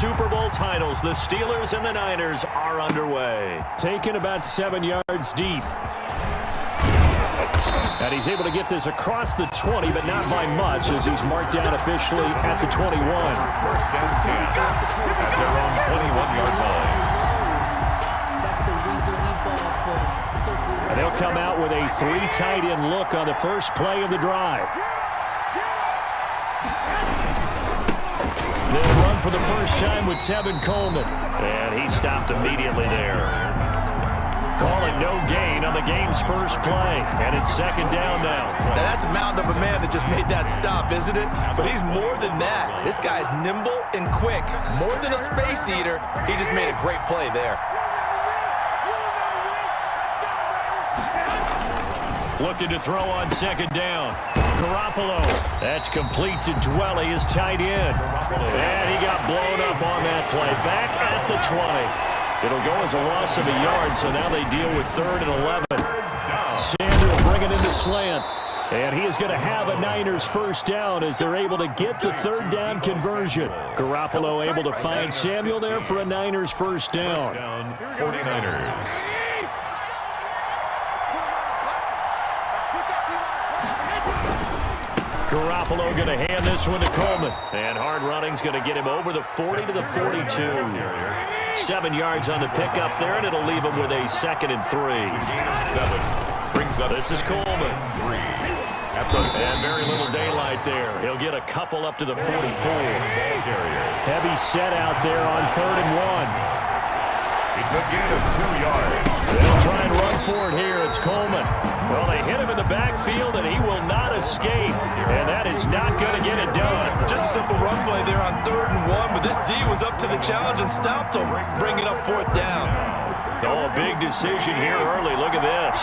Super Bowl titles. The Steelers and the Niners are underway. Taken about 7 yards deep. And he's able to get this across the 20, but not by much, as he's marked down officially at the 21. First and 10 at their own 21-yard line. And they'll come out with a 3 tight end look on the first play of the drive. They'll run for the first time with Tevin Coleman. And he stopped immediately there. Calling no gain on the game's first play. And it's second down now. Now that's a mountain of a man that just made that stop, isn't it? But he's more than that. This guy's nimble and quick. More than a space eater. He just made a great play there. Looking to throw on second down. Garoppolo. That's complete to Dwelly, his tight end. And he got blown up on that play. Back at the 20. It'll go as a loss of a yard, so now they deal with 3rd and 11. Samuel bringing in the slant. And he is going to have a Niners first down as they're able to get the 3rd down conversion. Garoppolo able to find Samuel there for a Niners first down. 49ers. Garoppolo going to hand this one to Coleman. And hard running's going to get him over the 40 to the 42. 7 yards on the pickup there, and it'll leave him with a 2nd and 3. 7 brings up. This is Coleman. 3. And very little daylight there. He'll get a couple up to the 44. Heavy set out there on 3rd and 1. It's a gain of 2 yards. They'll try and run for it here. It's Coleman. Well, they hit him in the backfield, and he will not escape. And that is not going to get it done. Just a simple run play there on 3rd and 1, but this D was up to the challenge and stopped him, bringing up 4th down. Oh, a big decision here early. Look at this.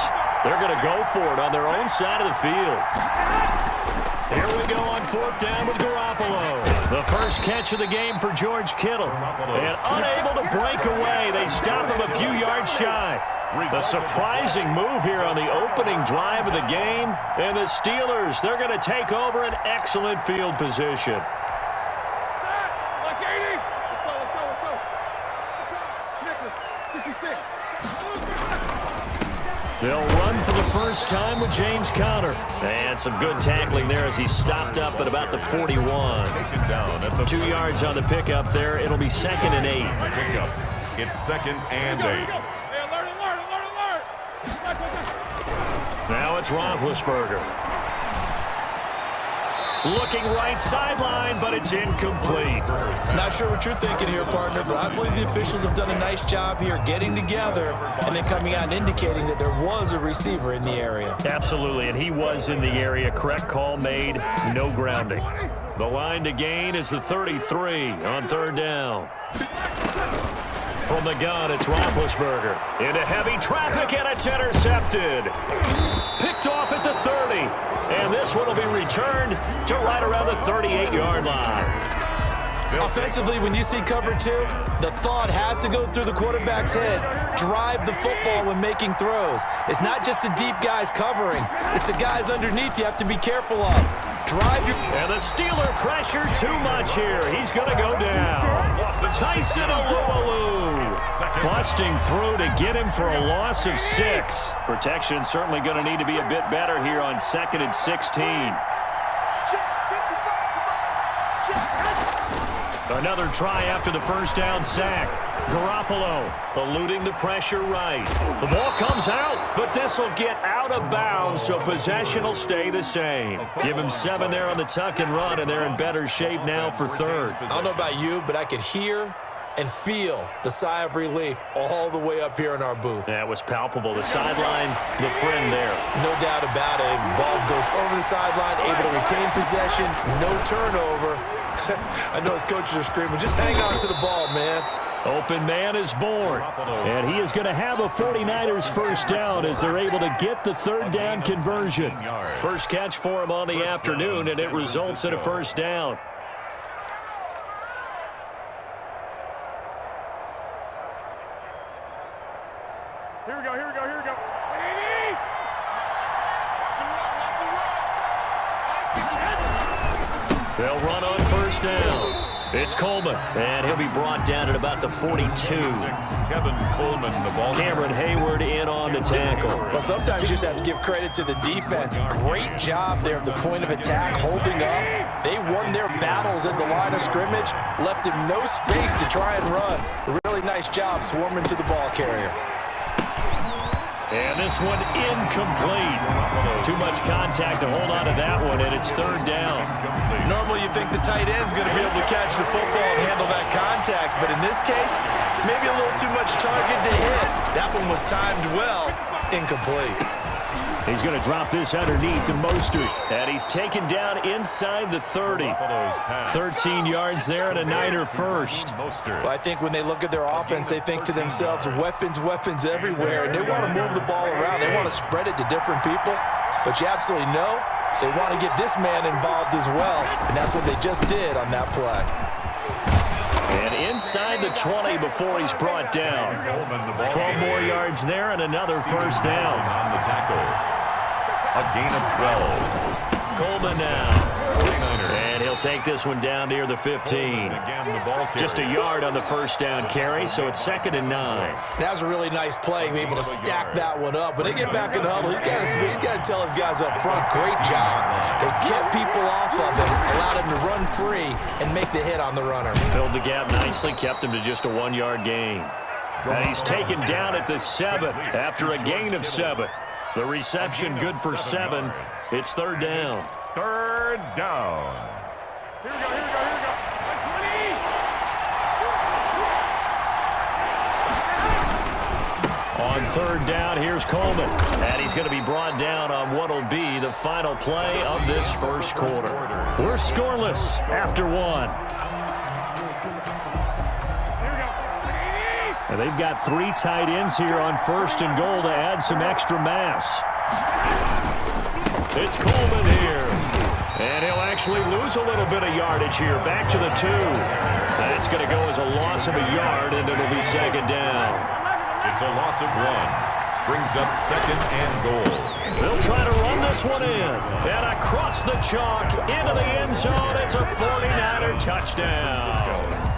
They're going to go for it on their own side of the field. Here we go on 4th down with Garoppolo. The first catch of the game for George Kittle. And unable to break away. They stop him a few yards shy. A surprising move here on the opening drive of the game. And the Steelers, they're going to take over an excellent field position. They'll run for the first time with James Conner. And some good tackling there as he stopped up at about the 41. 2 yards on the pickup there. It'll be 2nd and 8. It's 2nd and 8. Now it's Roethlisberger. Looking right sideline, but it's incomplete. Not sure what you're thinking here, partner, but I believe the officials have done a nice job here getting together and then coming out and indicating that there was a receiver in the area. Absolutely, and he was in the area. Correct call made. No grounding. The line to gain is the 33 on 3rd down. From the gun, it's Roethlisberger. Into heavy traffic, and it's intercepted. Picked off at the 30. And this one will be returned to right around the 38-yard line. Offensively, when you see cover 2, the thought has to go through the quarterback's head. Drive the football when making throws. It's not just the deep guys covering. It's the guys underneath you have to be careful of. Drive your... And the Steeler pressure too much here. He's going to go down. Tyson Alualu busting through to get him for a loss of 6. Protection certainly going to need to be a bit better here on 2nd and 16. Another try after the first down sack. Garoppolo eluding the pressure right. The ball comes out, but this will get out of bounds, so possession will stay the same. Give him 7 there on the tuck and run, and they're in better shape now for 3rd. I don't know about you, but I could hear and feel the sigh of relief all the way up here in our booth. That was palpable. The sideline, the friend there. No doubt about it. Ball goes over the sideline, able to retain possession, no turnover. I know his coaches are screaming, just hang on to the ball, man. Open man is born. And he is going to have a 49ers first down as they're able to get the 3rd down conversion. First catch for him on the afternoon, and it results in a first down. Here we go. They'll run on first down. It's Coleman, and he'll be brought down at about the 42. Tevin Coleman, the ball. Cameron Hayward in on the tackle. Well, sometimes you just have to give credit to the defense. Great job there at the point of attack, holding up. They won their battles at the line of scrimmage, left him no space to try and run. A really nice job swarming to the ball carrier. And this one incomplete. Too much contact to hold on to that one, and it's third down. Normally you think the tight end's going to be able to catch the football and handle that contact, but in this case, maybe a little too much target to hit. That one was timed well, incomplete. He's going to drop this underneath to Mostert, and he's taken down inside the 30. 13 yards there and a Niner first. Well, I think when they look at their offense, they think to themselves, weapons, weapons everywhere, and they want to move the ball around. They want to spread it to different people, but you absolutely know they want to get this man involved as well, and that's what they just did on that play. And inside the 20 before he's brought down. 12 more yards there and another first down. On the tackle. A gain of 12. Coleman now. And he'll take this one down near the 15. Just a yard on the first down carry, so it's 2nd and 9. That was a really nice play, able to stack that one up. When they get back in the huddle, he's got to tell his guys up front, great job. They kept people off of him, allowed him to run free and make the hit on the runner. Filled the gap nicely, kept him to just a 1-yard gain. And he's taken down at the 7 after a gain of 7. The reception good for 7. It's third down. Third down. Here we go, here we go, here we go. On third down, here's Coleman. And he's going to be brought down on what will be the final play of this first quarter. We're scoreless after 1. And they've got 3 tight ends here on 1st and goal to add some extra mass. It's Coleman here. And he'll actually lose a little bit of yardage here. Back to the 2. That's going to go as a loss of a yard, and it'll be 2nd down. It's a loss of 1. Brings up 2nd and goal. They'll try to run this one in. And across the chalk, into the end zone. It's a 49er touchdown.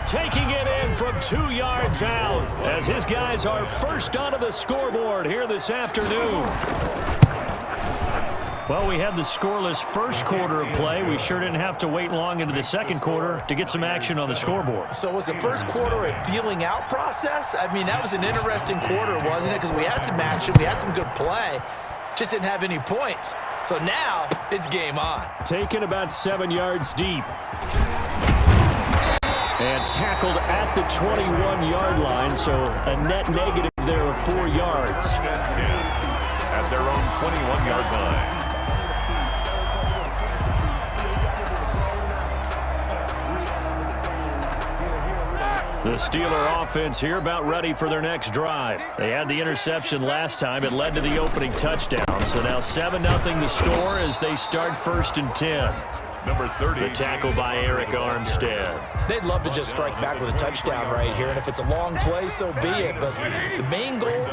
Taking it in from 2 yards out as his guys are first onto the scoreboard here this afternoon. Well, we had the scoreless first quarter of play. We sure didn't have to wait long into the second quarter to get some action on the scoreboard. So was the first quarter a feeling out process? I mean, that was an interesting quarter, wasn't it? Because we had some action, we had some good play, just didn't have any points. So now it's game on. Taken about 7 yards deep. And tackled at the 21-yard line, so a net negative there of 4 yards. At their own 21-yard line. The Steeler offense here about ready for their next drive. They had the interception last time. It led to the opening touchdown. So now 7-0 the score as they start 1st and 10. Number 30. The tackle by Eric Armstead. They'd love to just strike back with a touchdown right here, and if it's a long play, so be it. But the main goal,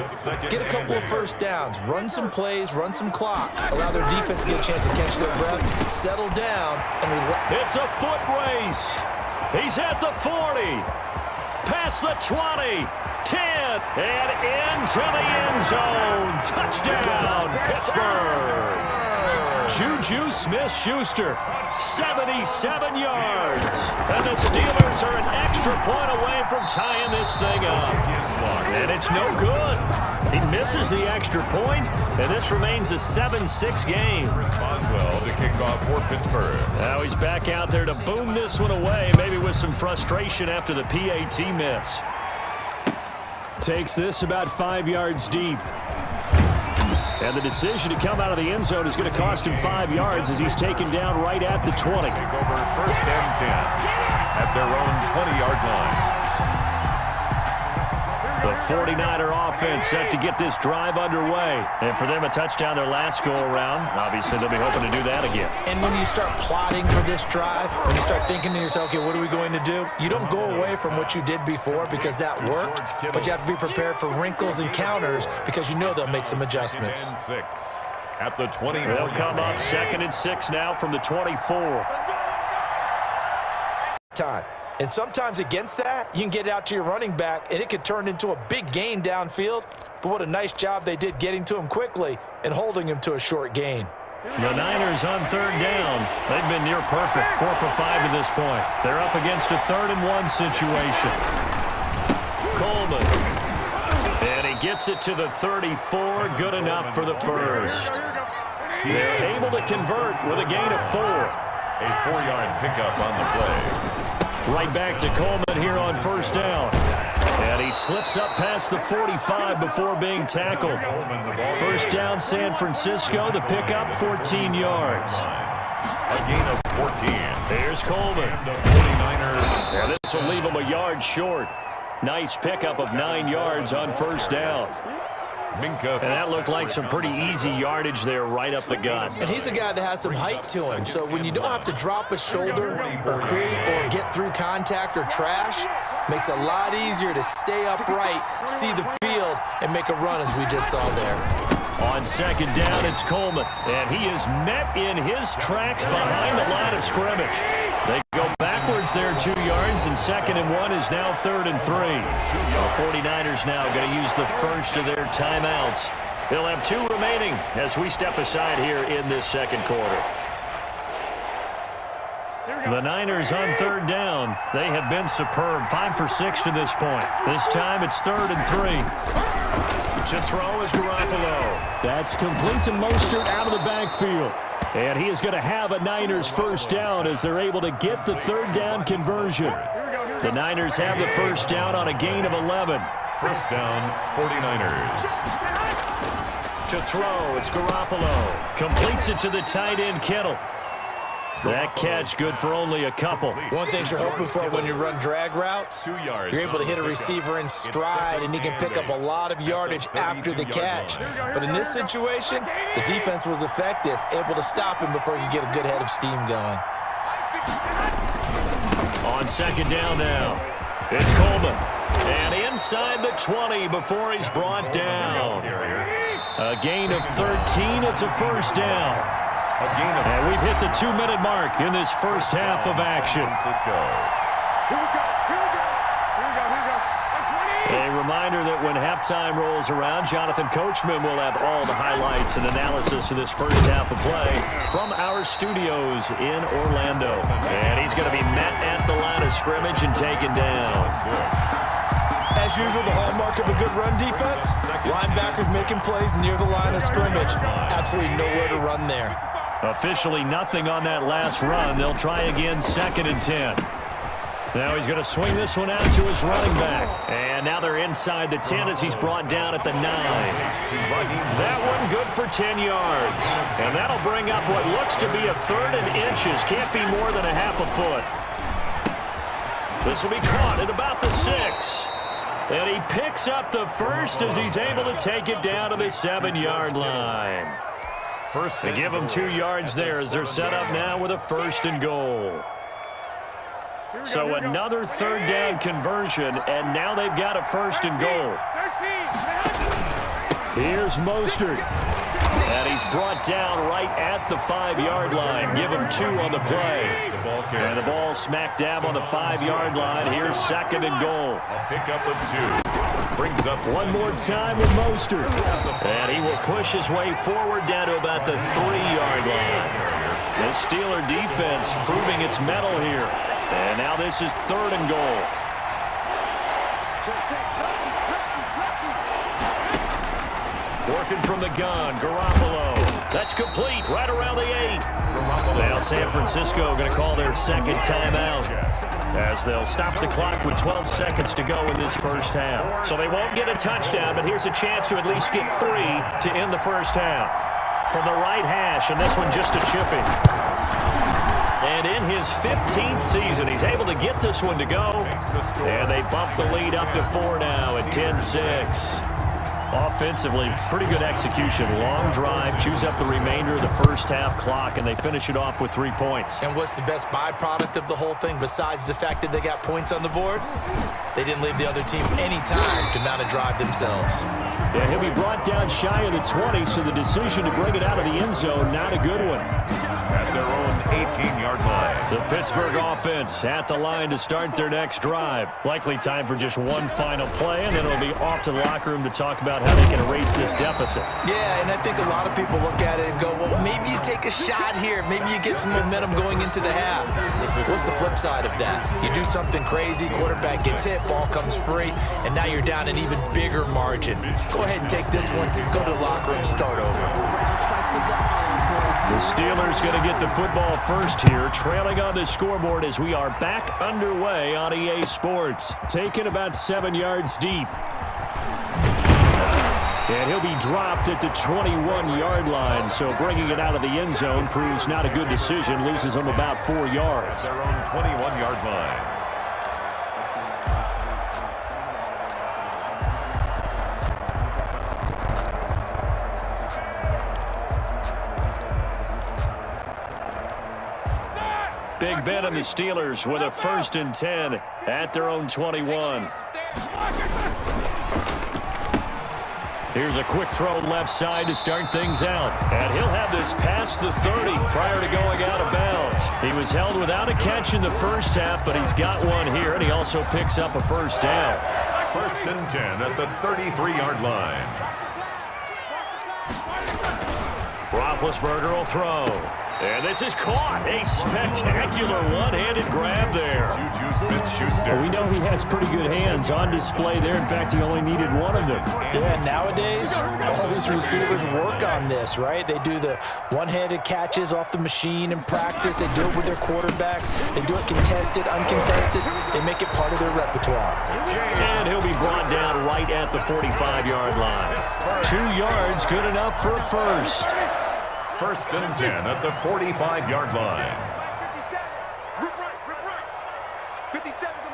get a couple of first downs, run some plays, run some clock, allow their defense to get a chance to catch their breath, settle down, and it's a foot race. He's at the 40, past the 20, 10, and into the end zone. Touchdown, Pittsburgh. Juju Smith-Schuster, 77 yards. And the Steelers are an extra point away from tying this thing up. And it's no good. He misses the extra point, and this remains a 7-6 game. Boswell to kick off for Pittsburgh. Now he's back out there to boom this one away, maybe with some frustration after the PAT miss. Takes this about 5 yards deep. And the decision to come out of the end zone is going to cost him 5 yards as he's taken down right at the 20. Take over 1st and 10 at their own 20-yard line. The 49er offense set to get this drive underway. And for them, a touchdown their last go-around. Obviously, they'll be hoping to do that again. And when you start plotting for this drive, when you start thinking to yourself, okay, what are we going to do? You don't go away from what you did before because that worked, but you have to be prepared for wrinkles and counters because you know they'll make some adjustments. At the 20. They'll come up 2nd and 6 now from the 24. time. And sometimes against that, you can get out to your running back, and it could turn into a big gain downfield. But what a nice job they did getting to him quickly and holding him to a short gain. The Niners on third down. They've been near perfect, 4 for 5 to this point. They're up against a 3rd-and-1 situation. Coleman. And he gets it to the 34. Good enough for the first. They're able to convert with a gain of 4. A 4-yard pickup on the play. Right back to Coleman here on first down. And he slips up past the 45 before being tackled. First down, San Francisco. The pickup, 14 yards. A gain of 14. Here's Coleman. The 49ers. And this will leave him a yard short. Nice pickup of 9 yards on first down. And that looked like some pretty easy yardage there right up the gut. And he's a guy that has some height to him. So when you don't have to drop a shoulder or create or get through contact or trash, makes it a lot easier to stay upright, see the field, and make a run as we just saw there. On second down, it's Coleman. And he is met in his tracks behind the line of scrimmage. They go backwards there 2 yards, and 2nd and 1 is now 3rd and 3. The 49ers now going to use the first of their timeouts. They'll have 2 remaining as we step aside here in this second quarter. The Niners on third down. They have been superb. 5 for 6 to this point. This time it's 3rd and 3. To throw is Garoppolo. That's complete to Mostert out of the backfield. And he is going to have a Niners first down as they're able to get the 3rd down conversion. The Niners have the first down on a gain of 11. First down, 49ers. To throw, it's Garoppolo. Completes it to the tight end, Kittle. That catch good for only a couple. One thing you're hoping for when you run drag routes, 2 yards. you're able to hit a receiver in stride, and he can pick up a lot of yardage after the catch. But in this situation, the defense was effective, able to stop him before he could get a good head of steam going. On second down now, it's Coleman. And inside the 20 before he's brought down. A gain of 13. It's a first down. And we've hit the 2-minute mark in this first half of action. A reminder that when halftime rolls around, Jonathan Coachman will have all the highlights and analysis of this first half of play from our studios in Orlando. And he's going to be met at the line of scrimmage and taken down. As usual, the hallmark of a good run defense, linebackers making plays near the line of scrimmage. Absolutely nowhere to run there. Officially nothing on that last run. They'll try again, 2nd and 10. Now he's going to swing this one out to his running back. And now they're inside the 10 as he's brought down at the 9. That one good for 10 yards. And that'll bring up what looks to be a 3rd and inches. Can't be more than a half a foot. This will be caught at about the 6. And he picks up the first as he's able to take it down to the 7-yard line. They give them 2 yards there as they're set up now with a 1st and goal. So another 3rd down conversion, and now they've got a 1st and goal. Here's Mostert. And he's brought down right at the 5-yard line. Give him 2 on the play. And the ball smack dab on the 5-yard line. Here's 2nd and goal. A pickup of 2. Brings up one more time with Mostert. And he will push his way forward down to about the 3-yard line. The Steeler defense proving its mettle here. And now this is 3rd and goal. Working from the gun, Garoppolo. That's complete, right around the 8. Now San Francisco going to call their 2nd timeout as they'll stop the clock with 12 seconds to go in this first half. So they won't get a touchdown, but here's a chance to at least get 3 to end the first half. From the right hash, and this one just a chipping. And in his 15th season, he's able to get this one to go. And they bump the lead up to 4 now at 10-6. Offensively, pretty good execution. Long drive, chews up the remainder of the first half clock, and they finish it off with 3 points. And what's the best byproduct of the whole thing besides the fact that they got points on the board? They didn't leave the other team any time to mount a drive themselves. Yeah, he'll be brought down shy of the 20, so the decision to bring it out of the end zone, not a good one. At their own 18-yard line. The Pittsburgh offense at the line to start their next drive. Likely time for just one final play, and then it'll be off to the locker room to talk about how they can erase this deficit. Yeah, and I think a lot of people look at it and go, well, maybe you take a shot here. Maybe you get some momentum going into the half. What's the flip side of that? You do something crazy, quarterback gets hit, ball comes free, and now you're down an even bigger margin. Go ahead and take this one, go to the locker room, start over. The Steelers going to get the football first here, trailing on the scoreboard as we are back underway on EA Sports. Taken about 7 yards deep. And he'll be dropped at the 21-yard line, so bringing it out of the end zone proves not a good decision, loses him about 4 yards. Their own 21-yard line. Big Ben and the Steelers with a 1st and 10 at their own 21. Here's a quick throw left side to start things out. And he'll have this past the 30 prior to going out of bounds. He was held without a catch in the first half, but he's got one here, and he also picks up a 1st down. 1st and 10 at the 33-yard line. Roethlisberger will throw. And this is caught. A spectacular one-handed grab there. Juju Smith-Schuster. We know he has pretty good hands on display there. In fact, he only needed one of them. Yeah, nowadays, all these receivers work on this, right? They do the one-handed catches off the machine in practice. They do it with their quarterbacks. They do it contested, uncontested. They make it part of their repertoire. And he'll be brought down right at the 45-yard line. 2 yards, good enough for a 1st. 1st and 10 at the 45-yard line. 57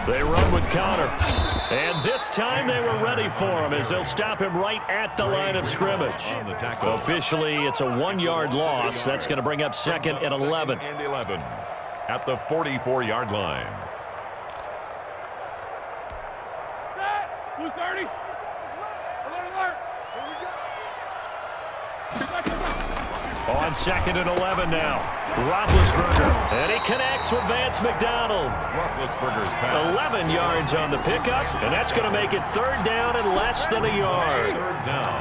They run with Connor. And this time they were ready for him as they'll stop him right at the line of scrimmage. Officially, it's a 1-yard loss. That's going to bring up 2nd and 11. 2nd and 11 at the 44-yard line. Blue 30. Alert, alert. Here we go. On 2nd and 11 now. Roethlisberger. And he connects with Vance McDonald. Roethlisberger's pass. 11 yards on the pickup, and that's going to make it 3rd down and less than a yard. 3rd down.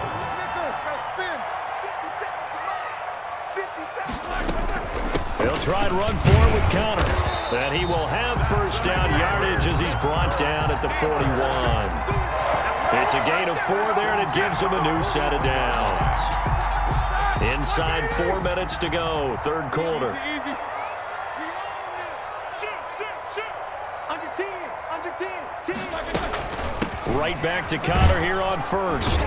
He'll try and run forward with Connor. And he will have 1st down yardage as he's brought down at the 41. It's a gain of 4 there, and it gives him a new set of downs. Inside 4 minutes to go, 3rd quarter. Right back to Connor here on 1st.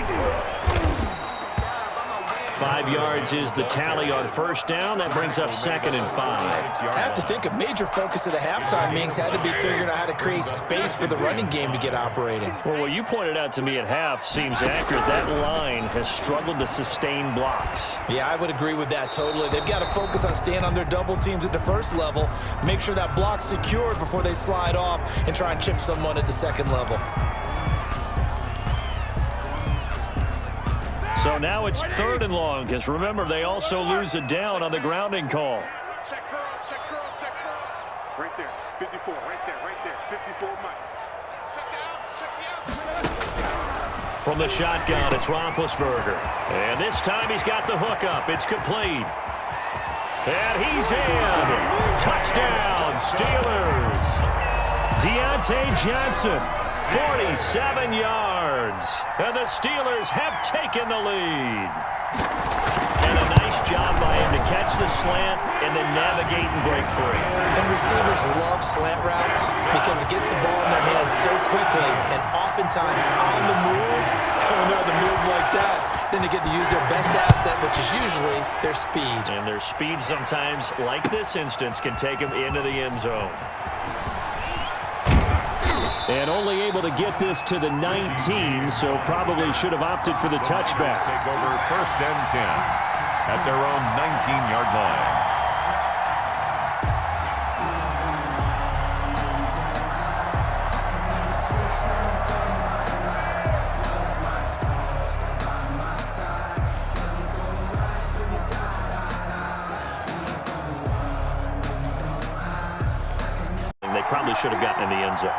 5 yards is the tally on 1st down. That brings up 2nd and 5. I have to think a major focus of the halftime meetings had to be figuring out how to create space for the running game to get operating. Well, what you pointed out to me at half seems accurate. That line has struggled to sustain blocks. Yeah, I would agree with that totally. They've got to focus on staying on their double teams at the 1st level, make sure that block's secured before they slide off and try and chip someone at the 2nd level. So now it's 3rd and long, because remember, they also lose a down on the grounding call. Check cross, check cross, check cross. Right there, 54, right there, 54, Mike. Check out. From the shotgun, it's Roethlisberger. And this time he's got the hook up. It's complete. And he's in. Touchdown, Steelers. Deontay Johnson, 47 yards. And the Steelers have taken the lead. And a nice job by him to catch the slant and then navigate and break free. And receivers love slant routes because it gets the ball in their hands so quickly and oftentimes on the move. When they're on the move like that, then they get to use their best asset, which is usually their speed. And their speed sometimes, like this instance, can take them into the end zone. And only able to get this to the 19, so probably should have opted for the touchback. Take over 1st and 10 at their own 19-yard line. probably should have gotten in the end zone.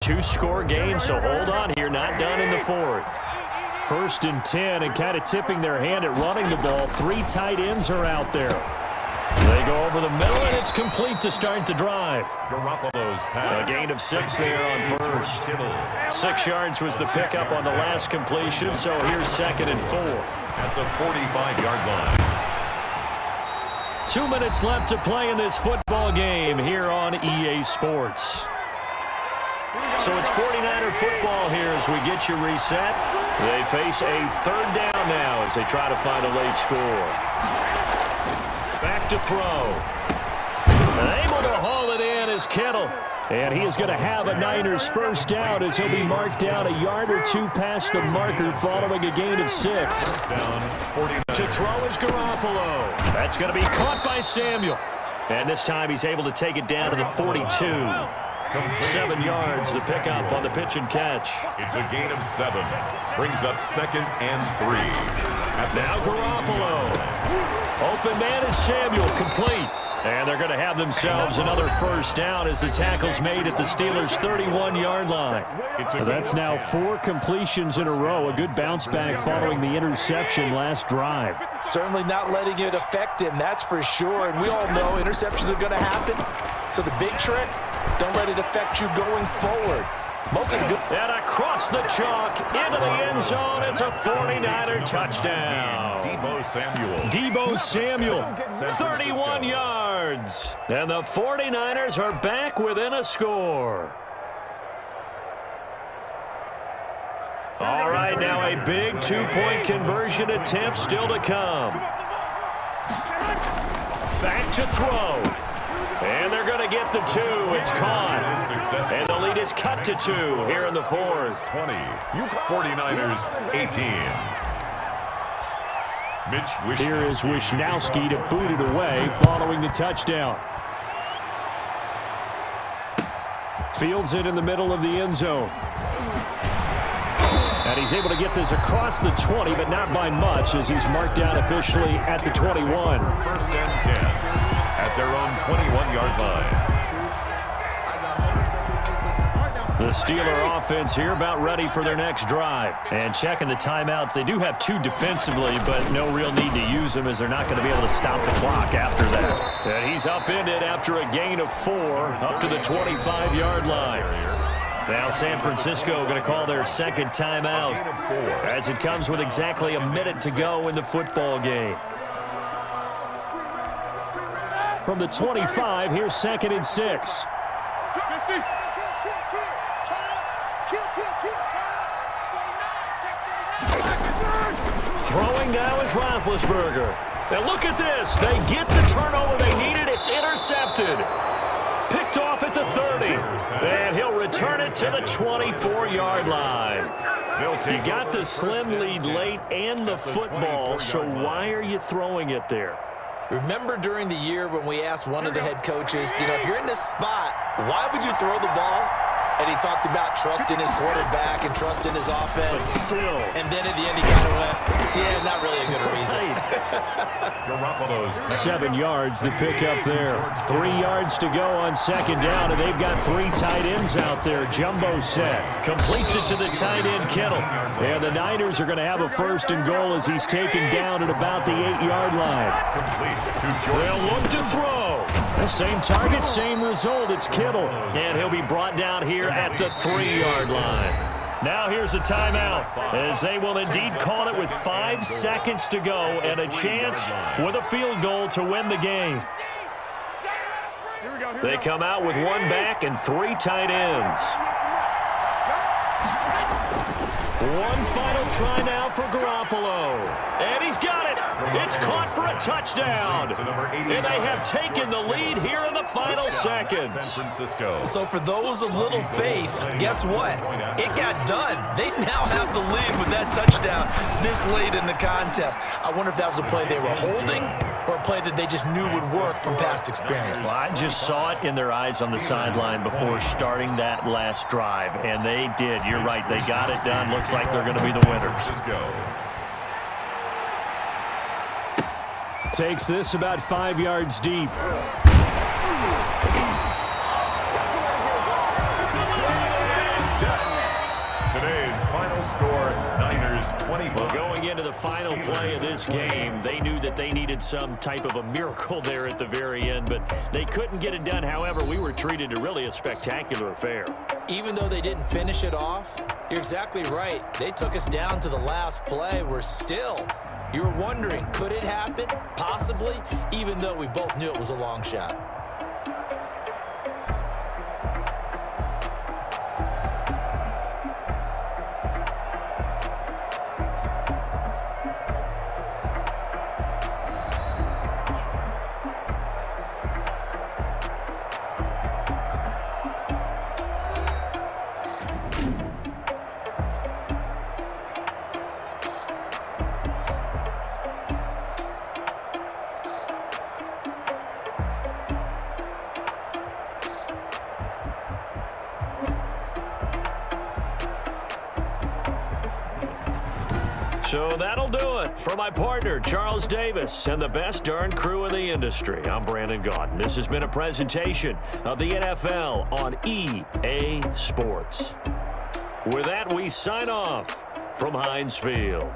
Two-score game, so hold on here. Not done in the fourth. 1st and 10, and kind of tipping their hand at running the ball. 3 tight ends are out there. They go over the middle, and it's complete to start the drive. Garoppolo's pass. A gain of 6 there on first. 6 yards was the pickup on the last completion, so here's 2nd and 4. At the 45-yard line. 2 minutes left to play in this football game here on EA Sports. So it's 49er football here as we get you reset. They face a 3rd down now as they try to find a late score. Back to throw. Able to haul it in is Kittle. And he is going to have a Niners 1st down as he'll be marked down a yard or 2 past the marker following a gain of 6. Down 49. To throw is Garoppolo. That's going to be caught by Samuel. And this time he's able to take it down to the 42. 7 yards, the pickup on the pitch and catch. It's a gain of 7. Brings up 2nd and 3. Now Garoppolo. Open man is Samuel, complete. And they're going to have themselves another 1st down as the tackle's made at the Steelers' 31-yard line. That's now 4 completions in a row. A good bounce back following the interception last drive. Certainly not letting it affect him, that's for sure. And we all know interceptions are going to happen. So the big trick, don't let it affect you going forward. And across the chalk, into the end zone, it's a 49er touchdown. Deebo Samuel, 31 yards. And the 49ers are back within a score. All right, now a big 2-point conversion attempt still to come. Back to throw. And they're going to get the 2. It's caught. And the lead is cut to 2 here in the 4th. 20. 49ers 18. Here is Wishnowski to boot it away following the touchdown. Fields it in the middle of the end zone. And he's able to get this across the 20, but not by much as he's marked down officially at the 21. 1st and 10 at their own 21-yard line. The Steeler offense here about ready for their next drive. And checking the timeouts, they do have 2 defensively, but no real need to use them as they're not going to be able to stop the clock after that. And he's upended after a gain of 4 up to the 25-yard line. Now San Francisco going to call their 2nd timeout as it comes with exactly a minute to go in the football game. From the 25, here's 2nd and 6. Throwing now is Roethlisberger. And look at this. They get the turnover they needed. It's intercepted. Picked off at the 30. And he'll return it to the 24-yard line. You got the slim lead late and the football, so why are you throwing it there? Remember during the year when we asked one of the head coaches, if you're in this spot, why would you throw the ball? And he talked about trusting his quarterback and trusting his offense. But still. And then at the end he kind of went, yeah, not really a good reason. 7 yards, the pickup there. 3 yards to go on 2nd down, and they've got 3 tight ends out there. Jumbo set. Completes it to the tight end, Kittle. And the Niners are going to have a 1st and goal as he's taken down at about the 8-yard line. They'll look to throw. The same target, same result. It's Kittle. And he'll be brought down here at the 3-yard line. Now here's a timeout as they will indeed call it with 5 seconds to go and a chance with a field goal to win the game. They come out with 1 back and 3 tight ends. 1 final try now for Garoppolo. And he's got it. It's caught for a touchdown. And they have taken the lead here in the final seconds. So for those of little faith, guess what? It got done. They now have the lead with that touchdown this late in the contest. I wonder if that was a play they were holding or a play that they just knew would work from past experience. Well, I just saw it in their eyes on the sideline before starting that last drive, and they did. You're right. They got it done. Looks like they're going to be the winners. Takes this about 5 yards deep. 25. Going into the final play of this game, they knew that they needed some type of a miracle there at the very end, but they couldn't get it done. However, we were treated to really a spectacular affair. Even though they didn't finish it off, you're exactly right. They took us down to the last play. You were wondering, could it happen? Possibly, even though we both knew it was a long shot. So that'll do it for my partner, Charles Davis, and the best darn crew in the industry. I'm Brandon Gaudin. This has been a presentation of the NFL on EA Sports. With that, we sign off from Heinz Field.